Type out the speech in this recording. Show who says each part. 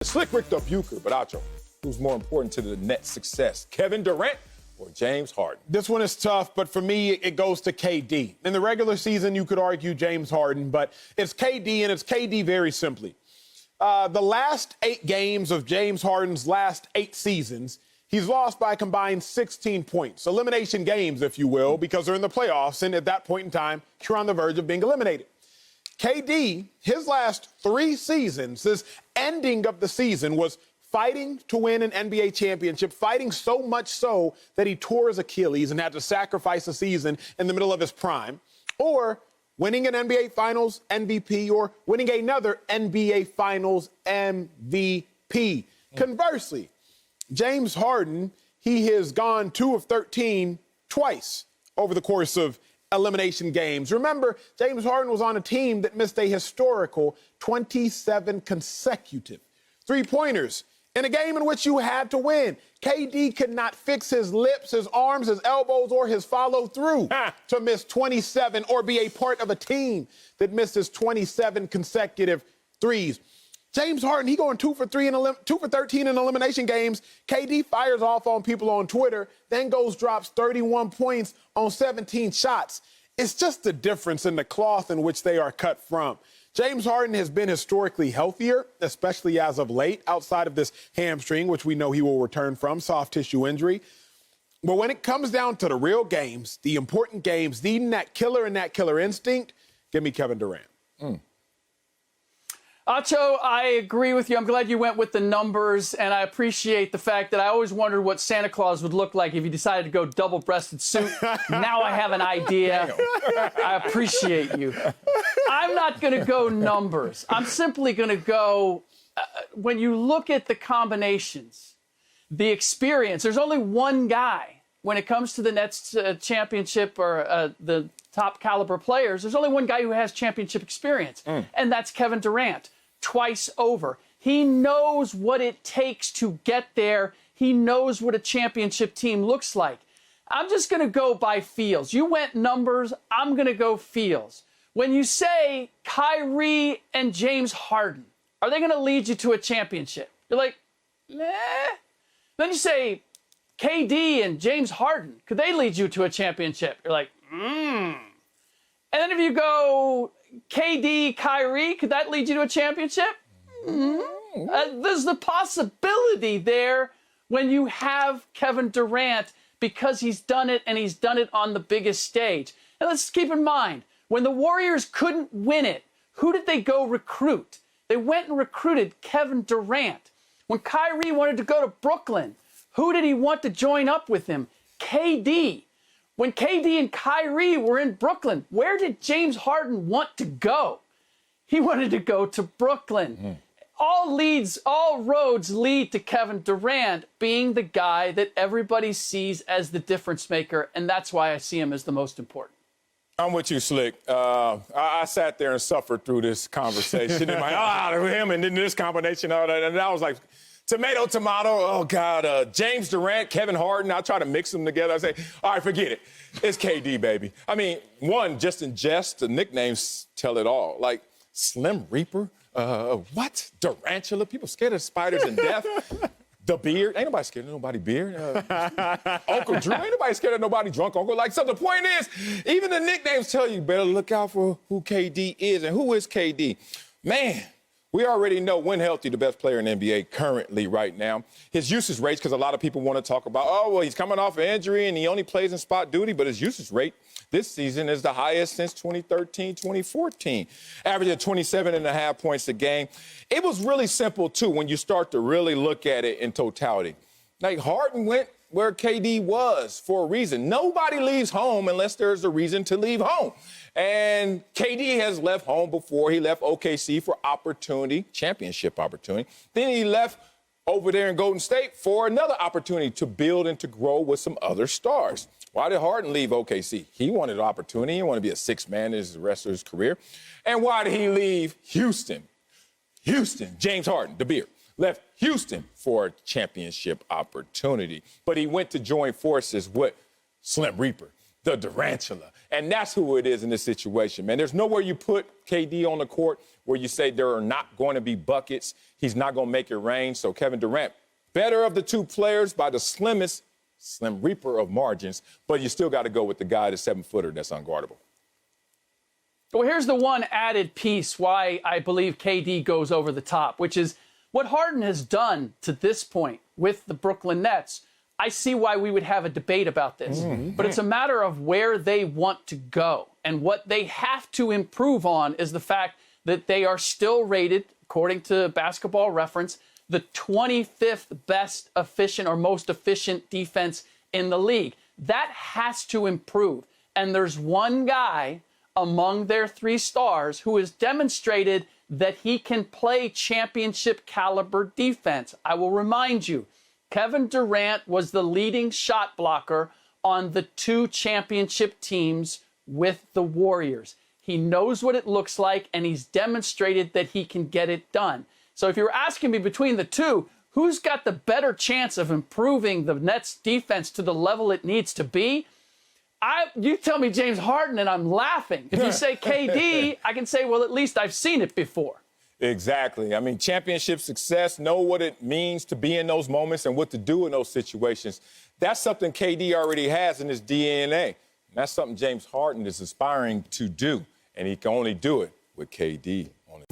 Speaker 1: Slick Ric Bucher, but Acho, who's more important to the Nets' success, Kevin Durant or James Harden?
Speaker 2: This one is tough, but for me, it goes to KD. In the regular season, you could argue James Harden, but it's KD, and it's KD very simply. The last 8 games of James Harden's last 8 seasons, he's lost by a combined 16 points. Elimination games, if you will, because they're in the playoffs, and at that point in time, you're on the verge of being eliminated. KD, his last 3 seasons, his ending of the season was fighting to win an NBA championship, fighting so much so that he tore his Achilles and had to sacrifice a season in the middle of his prime, or winning an NBA Finals MVP or winning another NBA Finals MVP. Conversely, James Harden, he has gone 2 of 13 twice over the course of elimination games. Remember, James Harden was on a team that missed a historical 27 consecutive three-pointers in a game in which you had to win. KD could not fix his lips, his arms, his elbows, or his follow-through to miss 27 or be a part of a team that misses 27 consecutive threes. James Harden, he going 2 for 13 in elimination games. KD fires off on people on Twitter, then drops 31 points on 17 shots. It's just the difference in the cloth in which they are cut from. James Harden has been historically healthier, especially as of late, outside of this hamstring, which we know he will return from, soft tissue injury. But when it comes down to the real games, the important games, the net killer and that killer instinct, give me Kevin Durant.
Speaker 3: Acho, I agree with you. I'm glad you went with the numbers, and I appreciate the fact that I always wondered what Santa Claus would look like if he decided to go double-breasted suit. Now I have an idea. I appreciate you. I'm not going to go numbers. I'm simply going to go, when you look at the combinations, the experience, there's only one guy when it comes to the Nets championship or the top caliber players, there's only one guy who has championship experience, and that's Kevin Durant. Twice over. He knows what it takes to get there. He knows what a championship team looks like. I'm just going to go by feels. You went numbers. I'm going to go feels. When you say Kyrie and James Harden, are they going to lead you to a championship? You're like, nah. Then you say KD and James Harden, could they lead you to a championship? You're like, And then if you go KD, Kyrie, could that lead you to a championship? There's the possibility there when you have Kevin Durant because he's done it and he's done it on the biggest stage. And let's keep in mind, when the Warriors couldn't win it, who did they go recruit? They went and recruited Kevin Durant. When Kyrie wanted to go to Brooklyn, who did he want to join up with him? KD. When KD and Kyrie were in Brooklyn, where did James Harden want to go? He wanted to go to Brooklyn. All roads lead to Kevin Durant being the guy that everybody sees as the difference maker, and that's why I see him as the most important.
Speaker 1: I'm with you, Slick. I sat there and suffered through this conversation. And him and then this combination, all that, and I was like, tomato, oh, God, James Durant, Kevin Harden, I try to mix them together. I say, all right, forget it. It's KD, baby. I mean, just in jest, the nicknames tell it all. Like Slim Reaper, what? Durantula, people scared of spiders and death. The beard, ain't nobody scared of nobody beard. Uncle Drew, ain't nobody scared of nobody drunk uncle. Like, so the point is, even the nicknames tell you better look out for who KD is. And who is KD? Man. We already know, when healthy, the best player in the NBA currently right now. His usage rates, because a lot of people want to talk about, he's coming off an injury and he only plays in spot duty, but his usage rate this season is the highest since 2013, 2014, averaging 27.5 points a game. It was really simple, too, when you start to really look at it in totality. Like, Harden went where KD was for a reason. Nobody leaves home unless there's a reason to leave home. And KD has left home before. He left OKC for opportunity, championship opportunity. Then he left over there in Golden State for another opportunity to build and to grow with some other stars. Why did Harden leave OKC? He wanted an opportunity. He wanted to be a sixth man the rest of his career. And why did he leave Houston? James Harden, the beard, left Houston for a championship opportunity. But he went to join forces with Slim Reaper, the Durantula. And that's who it is in this situation, man. There's nowhere you put KD on the court where you say there are not going to be buckets. He's not going to make it rain. So Kevin Durant, better of the two players by the slim reaper of margins, but you still got to go with the guy, the 7-footer that's unguardable.
Speaker 3: Well, here's the one added piece why I believe KD goes over the top, which is what Harden has done to this point with the Brooklyn Nets. I see why we would have a debate about this, but it's a matter of where they want to go. And what they have to improve on is the fact that they are still rated, according to Basketball Reference, the 25th best efficient or most efficient defense in the league. That has to improve. And there's one guy among their 3 stars who has demonstrated that he can play championship caliber defense. I will remind you, Kevin Durant was the leading shot blocker on the 2 championship teams with the Warriors. He knows what it looks like, and he's demonstrated that he can get it done. So if you're asking me between the two, who's got the better chance of improving the Nets defense to the level it needs to be? You tell me James Harden, and I'm laughing. If you say KD, I can say, well, at least I've seen it before.
Speaker 1: Exactly. I mean, championship success, know what it means to be in those moments and what to do in those situations. That's something KD already has in his DNA. That's something James Harden is aspiring to do, and he can only do it with KD on it.